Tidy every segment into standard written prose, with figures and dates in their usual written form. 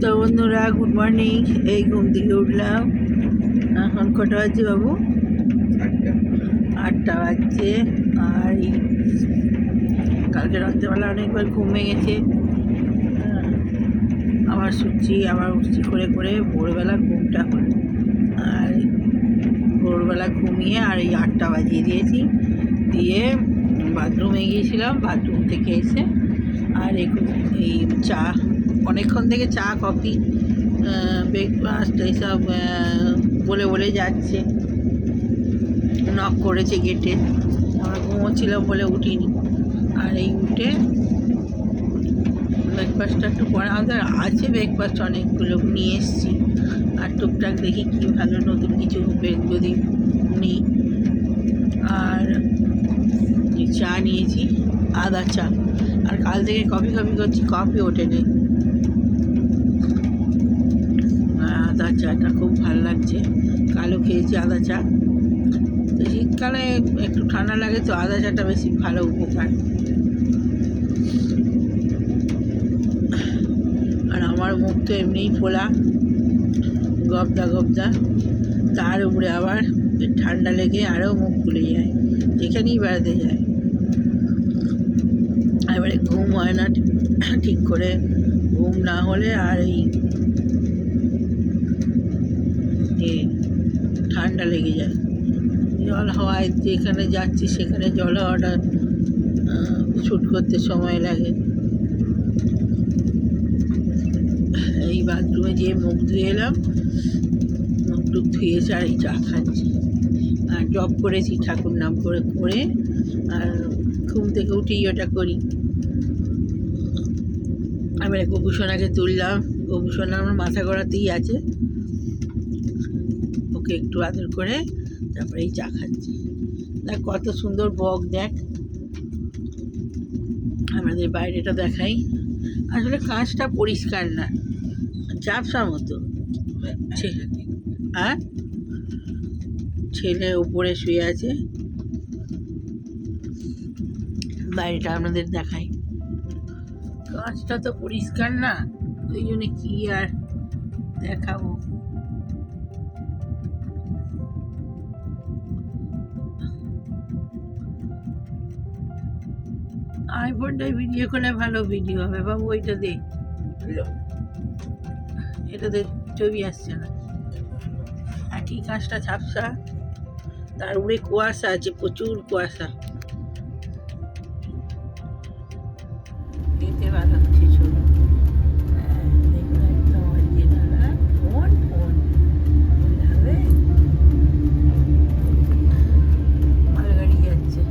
তো বন্ধুরা, good morning. এই ঘুম থেকে উঠলাম। এখন কটা বাজছে বাবু? 8টা বাজছে। আর কালকে রাত্রেবেলা অনেকবার ঘুম ভেঙেছে। আবার উঠছি করে করে ভোরবেলা ঘুমটা হলো। আর ভোরবেলা ঘুমিয়ে আর এই 8টা বাজিয়ে দিয়েছি। দিয়ে বাথরুমে গিয়েছিলাম, বাথরুম থেকে এসে আর এই চা, অনেকক্ষণ থেকে চা কফি ব্রেকফাস্ট এইসব বলে বলে যাচ্ছে। নক করেছে গেটে, আমরা ঘুমোচ্ছিলাম বলে উঠিনি। আর এই উঠে ব্রেকফাস্টটা একটু পরে, আমাদের আছে ব্রেকফাস্ট অনেকগুলো নিয়ে এসছি। আর টুকটাক দেখি কি ভালো নতুন কিছু যদি নিই। আর চা নিয়েছি, আদা চা। আর কাল থেকে কফি করছি, কফি ওঠে নেই। আদা চাটা খুব ভালো লাগছে। কালও খেয়েছি আদা চা। তো শীতকালে একটু ঠান্ডা লাগে, তো আদা চাটা বেশি ভালো উপকার। আর আমার মুখ তো এমনিই ফোলা, গবদা, তার উপরে আবার ঠান্ডা লেগে আরও মুখ ফুলে যায় যেখানেই বেড়াতে যায়। এবারে ঘুম হয় না ঠিক করে, ঘুম না হলে আর এই ঠান্ডা লেগে যায়। জল হাওয়ায় যেখানে যাচ্ছি সেখানে জল হাওয়াটা শ্যুট করতে সময় লাগে। এই বাথরুমে যেয়ে মুখ ধুয়ে এলাম, মুখ টুক ধুয়েছে আর এই চা খাচ্ছি। আর জব করেছি ঠাকুর নাম করে করে, আর ঘুম থেকে উঠেই ওটা করি। এবারে গোপুসোনাকে তুললাম। গোপুসোনা আমার মাথা গড়াতেই আছে, ওকে একটু আদর করে তারপরে এই চা খাচ্ছি। দেখ কত সুন্দর বক, দেখ। আমাদের বাইরেটা দেখাই। আসলে কাঁচটা পরিষ্কার না, ঝাপসা মতো। আর ছেলে উপরে শুয়ে আছে। বাইরেটা আপনাদের দেখাই। কাঁচটা তো পরিষ্কার না, ওই জন্য কি আর দেখাবো। আইফোনটায় ভিডিও করলে ভালো ভিডিও হবে বাবু। ওইটা দে, এটাতে ছবি আসছে না। একই কাঁচটা ঝাপসা, তার উপরে কুয়াশা আছে, প্রচুর কুয়াশা। দিতে ভালো হচ্ছে ছবি। দেখুন একদম অরিজিনাল। ফোন হবে, মালগাড়ি যাচ্ছে।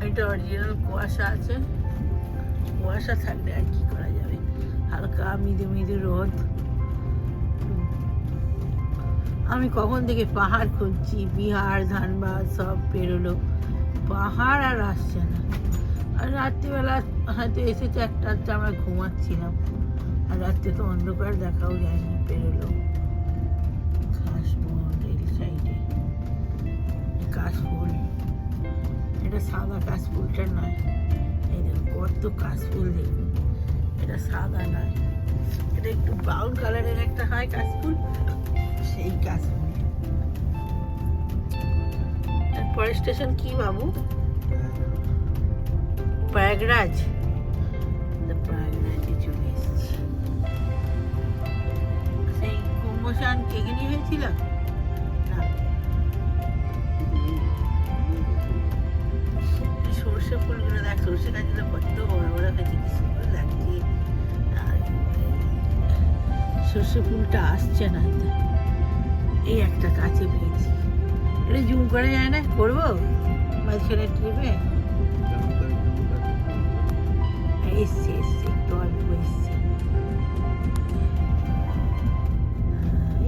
এটা অরিজিনাল কুয়াশা আছে। কুয়াশা থাকলে আর কি করা যাবে, হালকা মৃদু রোদ। আমি কখন থেকে পাহাড় খুঁজছি, বিহার ধানবাদ সব পেরোলো, পাহাড় আর আসছে না। আর রাত্রিবেলা হয়তো এসেছে 1টা, আমরা ঘুমাচ্ছিলাম। আর রাত্রে তো অন্ধকার, দেখাও যায়নি, পেরোলো। কাশবন এই সাইডে, কাশফুল। এটা সাদা কাশফুলটা নয়, এই দেখুন কত কাশফুল, দেখুন। এটা সাদা নয়, এটা একটু ব্রাউন কালারের একটা হয় কাশফুল, সেই কাশফুল। পরের স্টেশন কি বাবু? প্রয়াগরাজ। প্রয়াগরাজে চলে এসেছি। সেই কুম্ভস্নান কে নিয়ে হয়েছিল না? সর্ষে ফুলগুলো দেখ, সর্ষে গাছগুলো কত বড় বড় হয়েছে, কি সুন্দর লাগছে। আর সর্ষে ফুলটা আসছে না, এই একটা কাছে পেয়েছি। এটা জুম করা যায় না, করবো মাঝখানে ট্রিপে। এসছে একটু অল্প এসছে।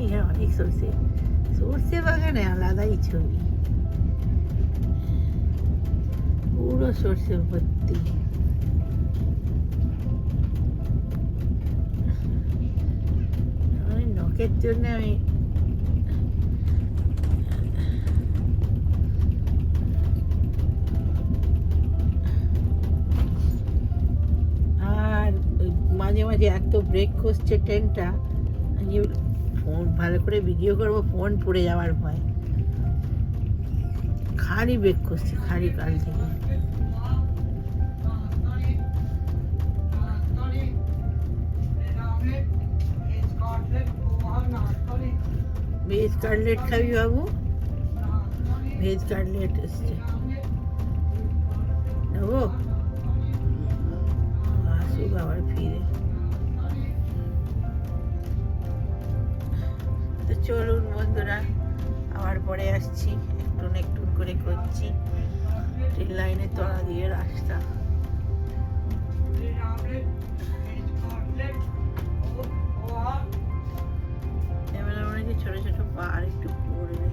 এখানে অনেক সর্ষে বাগানে আলাদাই ছবি, পুরো সর্ষে ভর্তি। নখের জন্য আমি আর মাঝে মাঝে এত ব্রেক করছে ট্রেনটা যে ফোন ভালো করে ভিডিও করবো, ফোন পড়ে যাওয়ার ভয়। খালি ব্রেক করছে, খালি কাল থেকে। ভেজ কাটলেট খাবি বাবু? ভেজ কাটলেট এসছে, নেবো? আসুক আবার ফিরে। তো চলুন বন্ধুরা, আবার পরে আসছি। একটু একটু করে করছি। ট্রেন লাইনের তলা দিয়ে রাস্তা। এবার মনে হচ্ছে ছোট ছোট পাহাড় একটু পড়বে।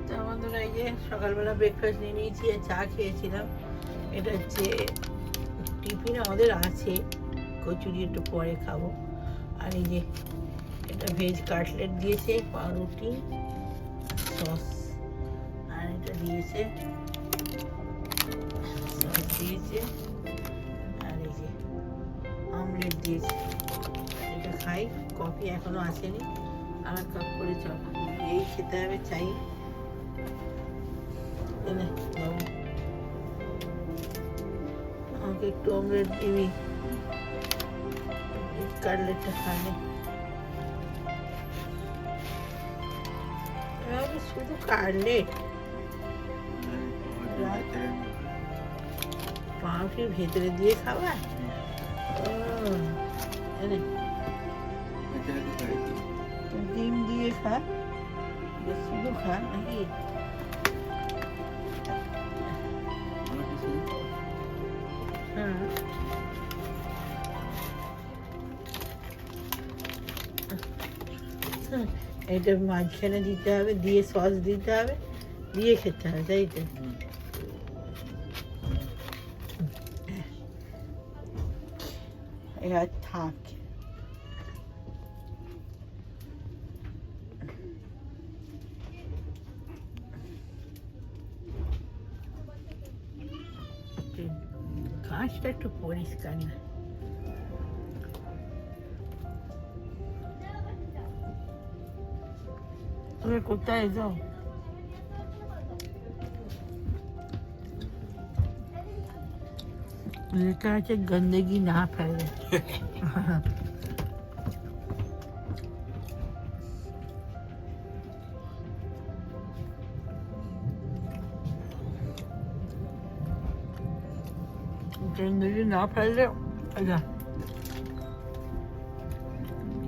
তো বন্ধুরা, এই যে সকালবেলা ব্রেকফাস্ট নিয়ে নিয়েছি, চা খেয়েছিলাম। এটা হচ্ছে টিফিন আমাদের আছে, কচুরি একটু পরে খাবো। আর এই যে এটা ভেজ কাটলেট দিয়েছে, পাউরুটি, সস, আর এটা দিয়েছে সস দিয়েছে, আর এই যে অমলেট দিয়েছে। এটা খাই। কফি এখনো আসেনি, আর কাপ করে চল এই খেতে হবে। চাই আমাকে একটু অমলেট দিবি, কাটলেটটা খাবে। শুধু কাটলেট, পাউরুটির ভেতরে দিয়ে খাবার? ডিম দিয়ে খা, শুধু খা নাকি? হ্যাঁ, এটা মাঝখানে দিতে হবে, দিয়ে সস দিতে হবে, দিয়ে খেতে হবে, তাই তো? এবার থাক। কাঁচটা একটু পরিষ্কার না। তুমি কোথায় যাও? লেখা আছে গন্দগি না ফেলে। গন্দগি না ফেললে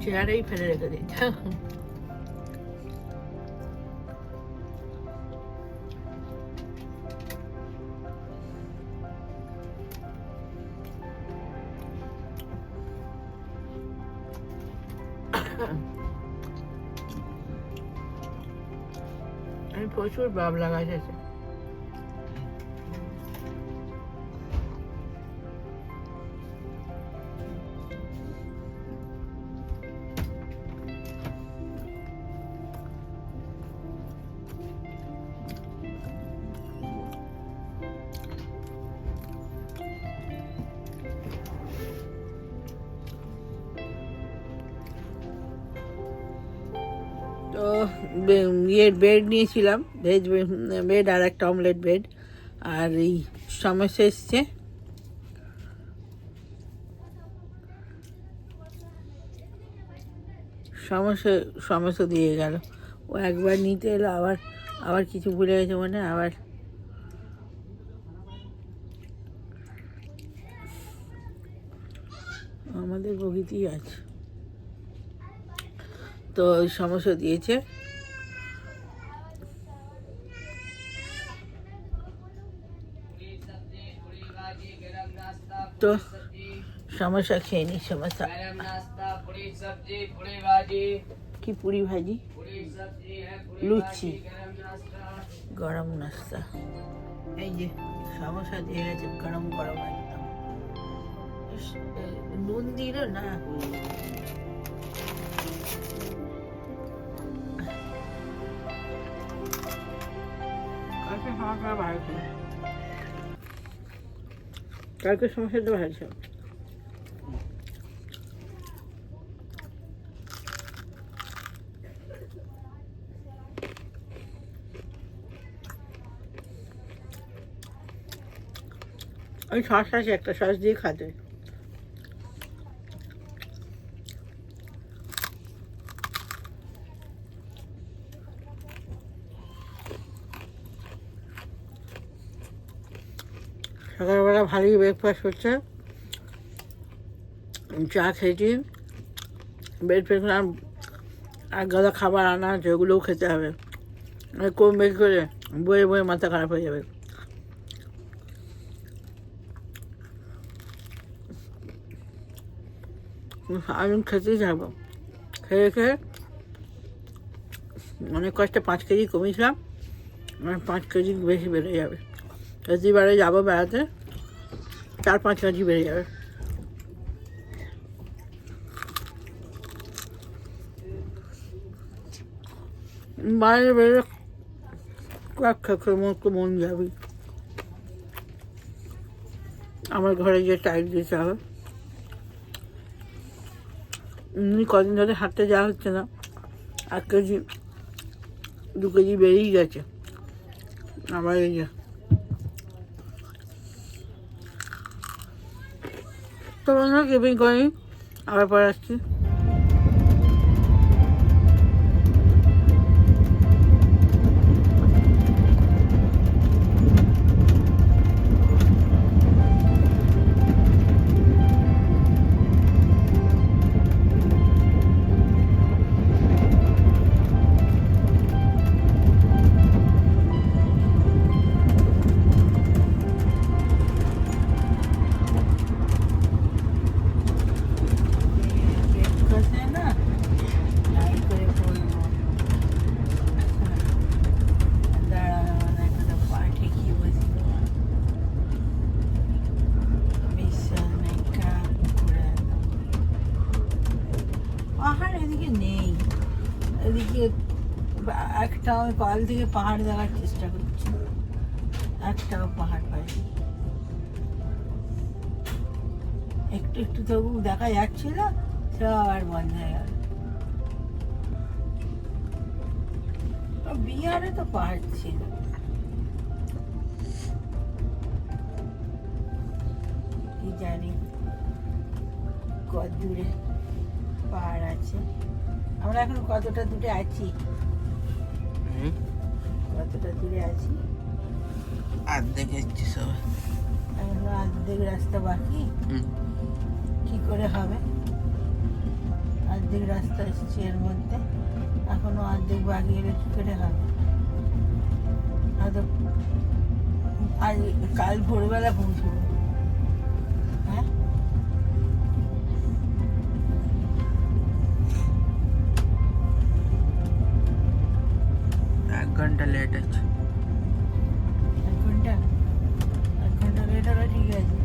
চেয়ারেই ফেলে রেখে দিচ্ছে। আমি প্রচুর বাবলা গাছ আছে। তো ইয়ের ব্রেড নিয়েছিলাম, ভেজ ব্রেড আর একটা অমলেট ব্রেড। আর এই সমস্যা এসছে, সমস্যা দিয়ে গেল। ও একবার নিতে এলো, আবার আবার কিছু ভুলে গেছে মনে, আবার আমাদের বগিতেই আছে। তো সমস্যা দিয়েছে। তো সমস্যা খেয়ে নি। সমস্যা কি? পুরি ভাজি, লুচি, গরম নাস্তা। এই যে সমস্যা দিয়ে গেছে, গরম গরম একদম। নুন দিল না। কালকে সমস্যাটা ভালো ছিল। ওই সস আছে, একটা সস দিয়ে খাতে। সকালবেলা ভালোই ব্রেকফাস্ট হচ্ছে, চা খেয়েছি, বেড পেয়েছিলাম, আর গাদা খাবার আনা আছে, ওগুলোও খেতে হবে। কম বেশি করে বয়ে বয়ে মাথা খারাপ হয়ে যাবে। আমি খেতেই থাকবো, খেয়ে খেয়ে অনেক কষ্টে 5 কেজি কমিয়েছিলাম, 5 কেজি বেশি বেড়ে যাবে। প্রতিবারে যাবো বেড়াতে, 4-5 কেজি বেড়ে যাবে। বাইরে বেরোলে মন যাবে। আমার ঘরে গিয়ে টাইট দিতে হবে। এমনি কদিন ধরে হাঁটতে যাওয়া হচ্ছে না, 1 কেজি 2 কেজি বেড়েই গেছে। আবার এই যে তো বন্ধুরা, টিফিন করি, আবার পরে আসছি। পাহাড় এদিকে নেই, এদিকে একটা আমি কাল থেকে পাহাড় দেখার চেষ্টা করছি, একটাও পাহাড় পাইনি। একটু একটু তবু দেখা যাচ্ছিল, সব আর বন্ধ হয়ে গেল। বিহারে তো পাহাড় ছিল, কি জানি কত দূরে পাহাড় আছে। আমরা এখন কতটা দূরে আছি, কতটা দূরে আছি, অর্ধেক এসছি সবাই, এখনো অর্ধেক রাস্তা বাকি। কি করে হবে, অর্ধেক রাস্তা এসেছি, এর মধ্যে এখনো অর্ধেক বাকি এলে কি করে হবে? হয়তো আজ কাল ভোরবেলা পৌঁছবো। হ্যাঁ, 1 ঘন্টা লেট আছে। 1 ঘন্টা লেট হলে ঠিক আছে।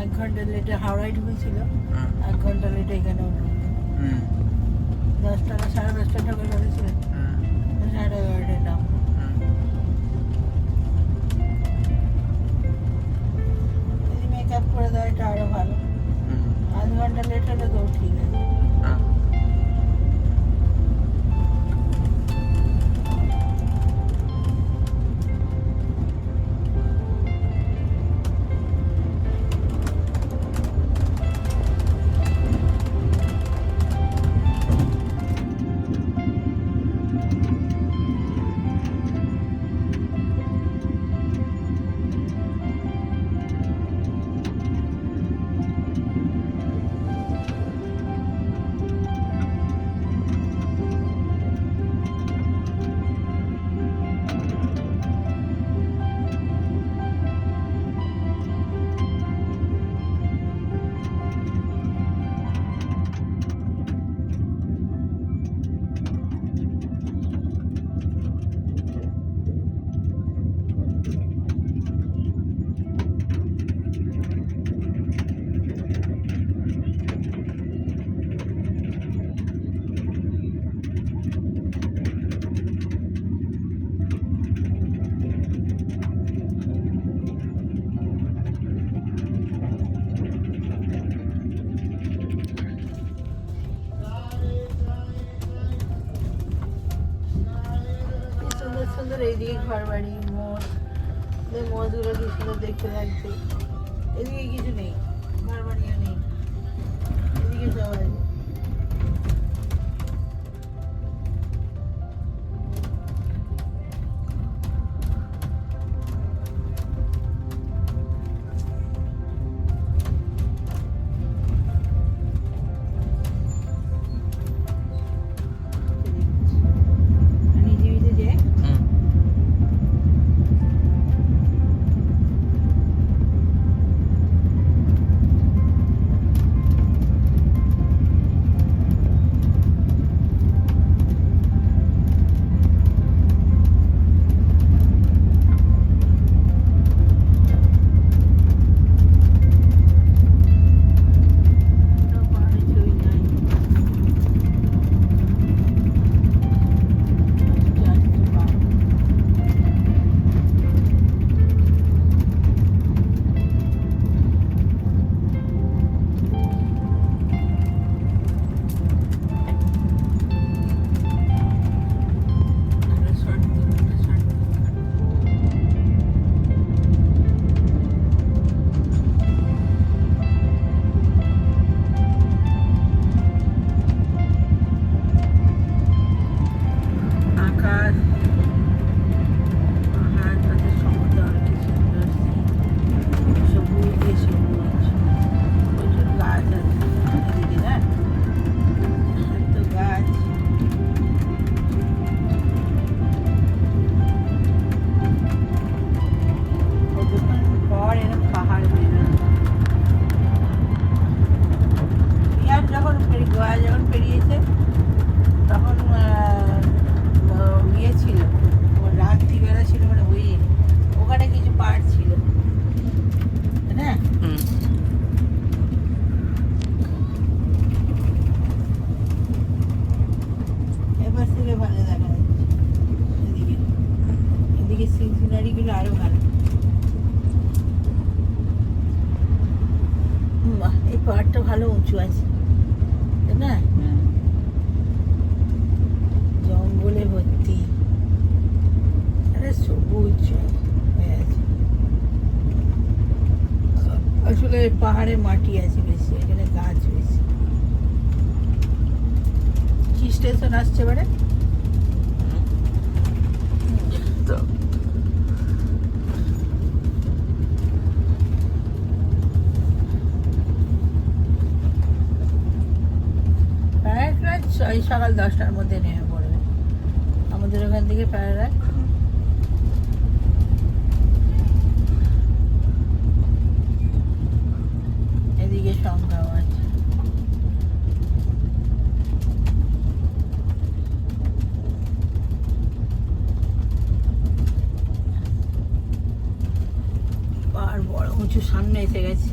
1 ঘন্টা লেটে হাওড়ায় ঢুকেছিল, 1 ঘন্টা লেটে এখানে উঠবে। 10টা না 10:30 ঢোকা ধরেছিল, 11:30 নাম। যদি মেকআপ করে দেয় এটা আরো ভালো। 1 ঘন্টা লেট হলে তো ঠিক আছে। সুন্দর সুন্দর এইদিকে ঘর বাড়ি, মোড়, মজগুলো কি সুন্দর দেখতে লাগছে। এদিকে কিছু নেই, ঘর বাড়িও নেই, এদিকে সবাই আকাশ, পাহাড়, তাদের সমুদ্র, কি সুন্দর সবুজ দিয়ে সবুজ, প্রচুর গাছ আছে এদিকে না, এত গাছ। কতক্ষণ পর এরকম পাহাড় বেরোয়। পিয়ার যখন গোয়া যখন পেরিয়েছে তখন ইয়ে ছিল, রাত্রিবেলা ছিল, মানে ওই ওখানে কিছু পার্ট ছিল না। এবার থেকে ভালো দেখা যাচ্ছে এদিকে, এদিকে সিনারিগুলো আরো ভালো। বাহ, এই পাহাড়টা ভালো উঁচু আছে তাই না, জঙ্গলে ভর্তি, আরে সবুজ হয়ে আছে। আসলে পাহাড়ে মাটি আছে বেশি, এখানে গাছ বেশি। কি স্টেশন আসছে এবারে? প্রায় সকাল 10টার মধ্যে নেমে পড়বে আমাদের ওখান থেকে, প্রায় এদিকে সংখ্যাও আছে। পাহাড় বড় উঁচু সামনে এসে গেছে।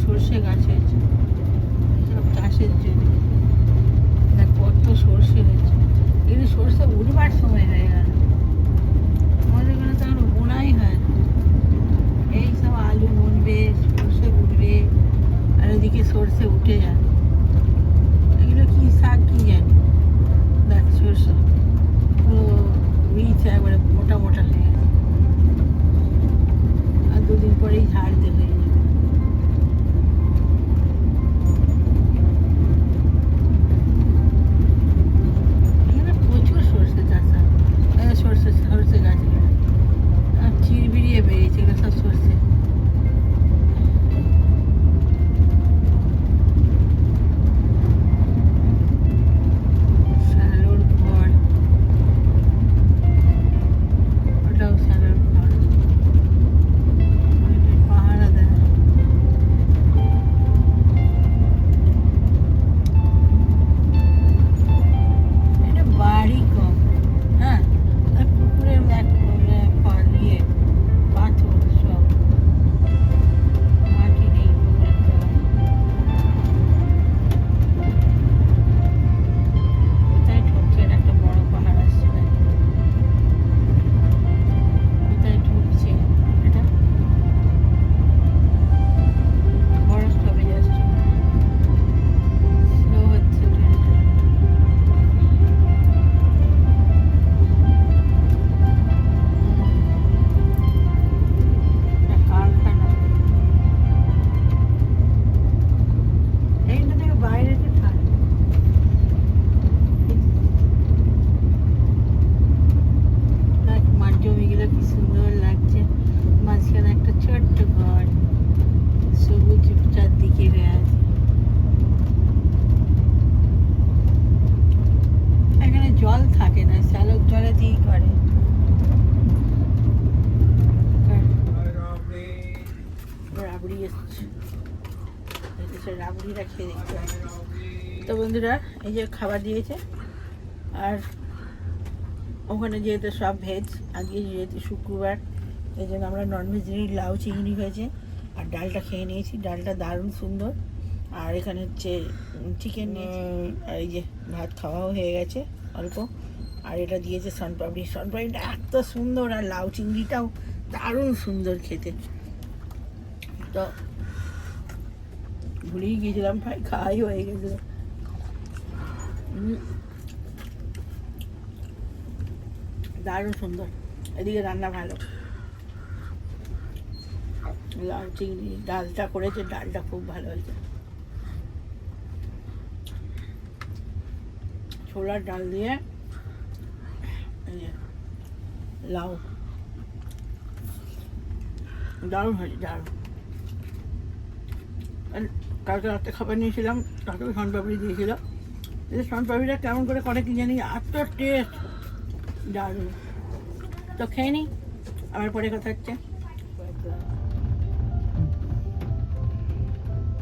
সর্ষে গাছ হয়েছে সব চাষের জন্য, কত সর্ষে হয়েছে। এগুলি সর্ষে উঠবার সময় হয়ে গেল, আমাদের এখানে তো এখন বোনাই হয় না। এই সব আলু বুনবে, সর্ষে উঠবে, আর ওদিকে সর্ষে উঠে যায়। এগুলো কি শাক কি জানি, দেখ সর্ষে পুরো বীজ একবারে মোটা মোটা হয়ে গেছে, আর দুদিন পরেই ঝাড় দেবে। জল থাকে না, শ্যালোর জলে দিয়েই করে। রাবড়ি এসছে, সে রাবড়িটা খেয়ে দেখতে হবে। তো বন্ধুরা, এই যে খাবার দিয়েছে, আর ওখানে যেহেতু সব ভেজ, আজকে যেহেতু শুক্রবার, এই জন্য আমরা ননভেজ নিই, লাউ চিংড়ি হয়েছে, আর ডালটা খেয়ে নিয়েছি, ডালটা দারুণ সুন্দর। আর এখানে হচ্ছে চিকেন, আর এই যে ভাত খাওয়াও হয়ে গেছে অল্প, আর এটা দিয়েছে সনপাপড়ি। সনপাপড়িটা এত সুন্দর, আর লাউ চিংড়িটাও দারুণ সুন্দর খেতে। তো ভুলেই গিয়েছিলাম, ভাই খাওয়াই হয়ে গেছিলো। দারুণ সুন্দর, এদিকে রান্না ভালো। লাউ চিংড়ি ডালটা করেছে, ডালটা খুব ভালো হয়েছে। ছোলার ডাল দিয়ে লাউ, দারুণ হয়েছে, দারুণ। কালকে রাত্রে খাবার নিয়েছিলাম, তাকে সনপাপড়ি দিয়েছিল। এই সনপাপড়িটা কেমন করে কি জানি, এত টেস্ট, দারুণ। তো খেয়ে নিই, আবার পরে কথা হচ্ছে।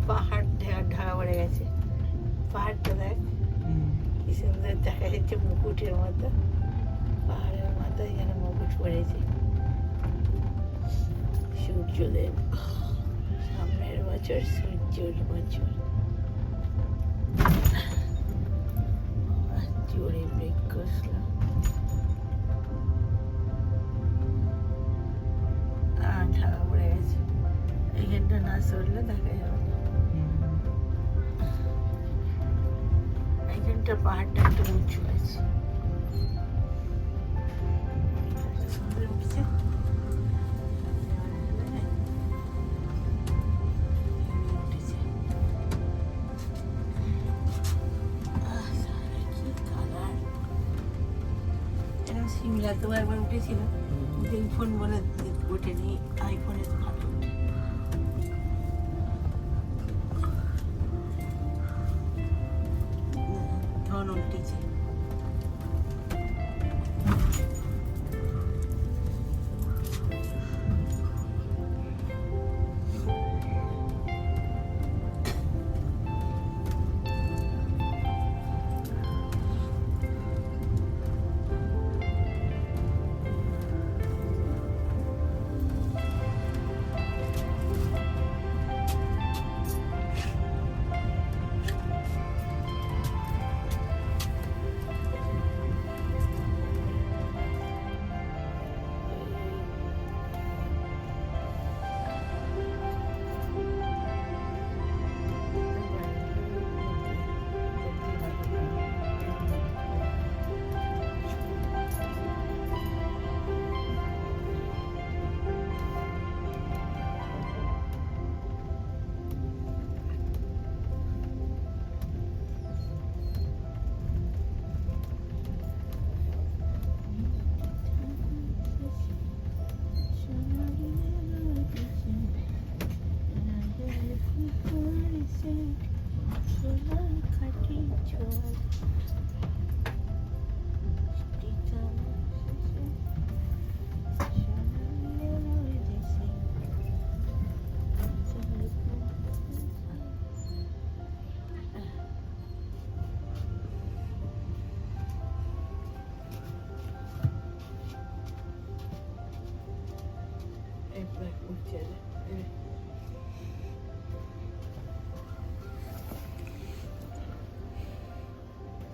পাহাড় ঢাকা পড়ে গেছে, পাহাড়টা দেখ কি সুন্দর দেখা যাচ্ছে, মুকুটের মতো। পাহাড়ের মাথায় যেন মুকুট পড়েছে। সূর্যদেব, সামনের বছর সূর্যের বছর। জোরে ব্রেক কষলাম, ঢাকা পড়ে গেছে। এইখানটা না সরলে দেখা যাবে না। এইখানটা পাহাড়টা একটু উঁচু আছে, সুন্দর উঠছে। সিমলাতেও একবার উঠেছিল, কিন্তু এই ফোন বলে ওঠেনি, আইফোনের ভালো। ধন উঠেছে।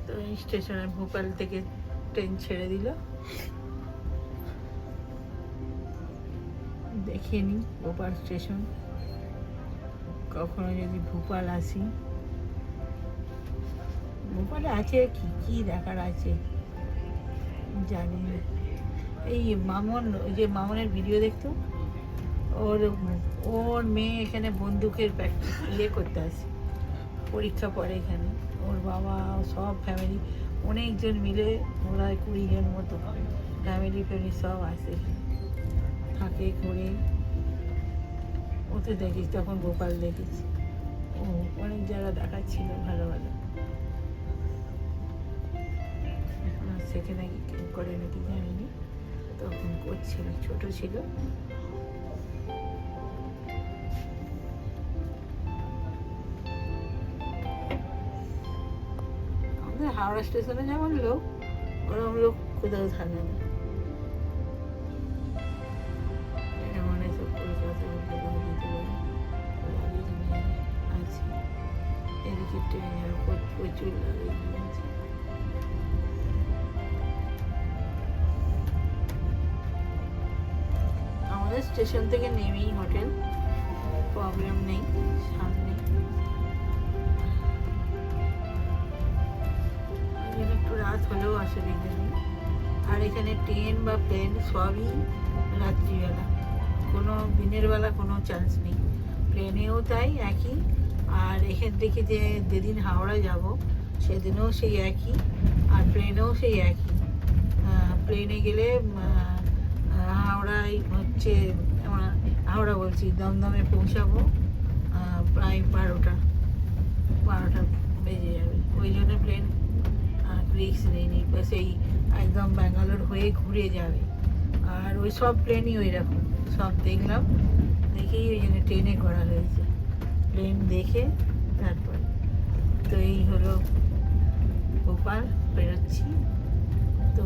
তো স্টেশনে ভোপাল থেকে ট্রেন ছেড়ে দিল, দেখিয়ে নিই ভোপাল স্টেশন। কখনো যদি ভোপাল আসি, ভোপালে আছে কি কি দেখার আছে জানি না। এই মামন, ওই যে মামনের ভিডিও দেখতো, ওর মেয়ে এখানে বন্দুকের ইয়ে করতে আসে, পরীক্ষা পড়ে এখানে। ওর বাবা, সব ফ্যামিলি, অনেকজন মিলে, ওরা 20 জন মতো ফ্যামিলি সব আসে, থাকে, ঘুরে। ওতে দেখিস, তখন ভোপাল দেখেছি। ও অনেক জায়গা দেখাচ্ছিল ভালো ভালো। সেটা নাকি করে নাকি জানিনি, তখন করছিল, ছোট ছিল। আমাদের হাওড়া স্টেশনে যেমন লোক, ওরকম লোক কোথাও থাকে না। এমন এসব কলকাতা আছে, এদিকে ট্রেনের প্রচুর লাগেজ আছে। আমাদের স্টেশন থেকে নেমেই হোটেল, প্রবলেম নেই, সামনে। একটু রাত হলেও অসুবিধা নেই। আর এখানে ট্রেন বা প্লেন সবই রাত্রিবেলা, কোনো দিনের বেলা কোনো চান্স নেই। প্লেনেও তাই একই। আর এখান থেকে যেদিন হাওড়া যাব সেদিনও সেই একই, আর প্লেনেও সেই একই। প্লেনে গেলে হাওড়ায় হচ্ছে, হাওড়া বলছি, দমদমে পৌঁছাবো প্রায় 12টা বেজে যাবে। ওই জন্য প্লেন রিস্ক নেই, বা সেই একদম ব্যাঙ্গালোর হয়ে ঘুরে যাবে। আর ওই সব প্লেনই ওই রকম, সব দেখলাম, দেখেই ওই জন্য ট্রেনে করা হয়েছে। প্লেন দেখে তারপর তো এই হলো ভোপাল, বেরোচ্ছি। তো